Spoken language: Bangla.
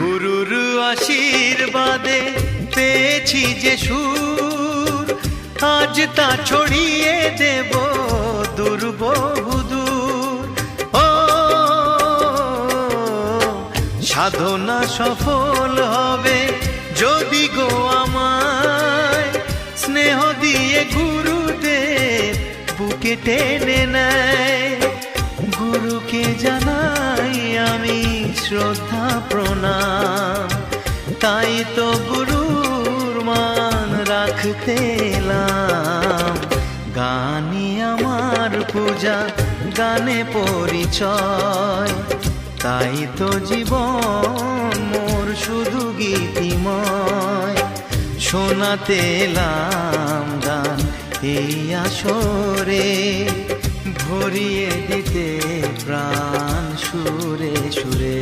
গুরুর আশীর্বাদে পেয়েছি যে সুর, আজ তা ছড়িয়ে দেব দূর বহুদূর। ও সাধনা সফল হবে যদি গো আমায় স্নেহ দিয়ে গুরুদেব বুকে টেনে নেয়। গুরুকে জানাই আমি শ্রদ্ধা প্রণাম, তাই তো গুরুর মান রাখতে এলাম। গানই আমার পূজা, গানে পরিচয়, তাই তো জীবন মোর শুধু গীতিময়। শোনাতে এলাম গান এই আসরে, ভরিয়ে দিতে প্রাণ সুরে সুরে।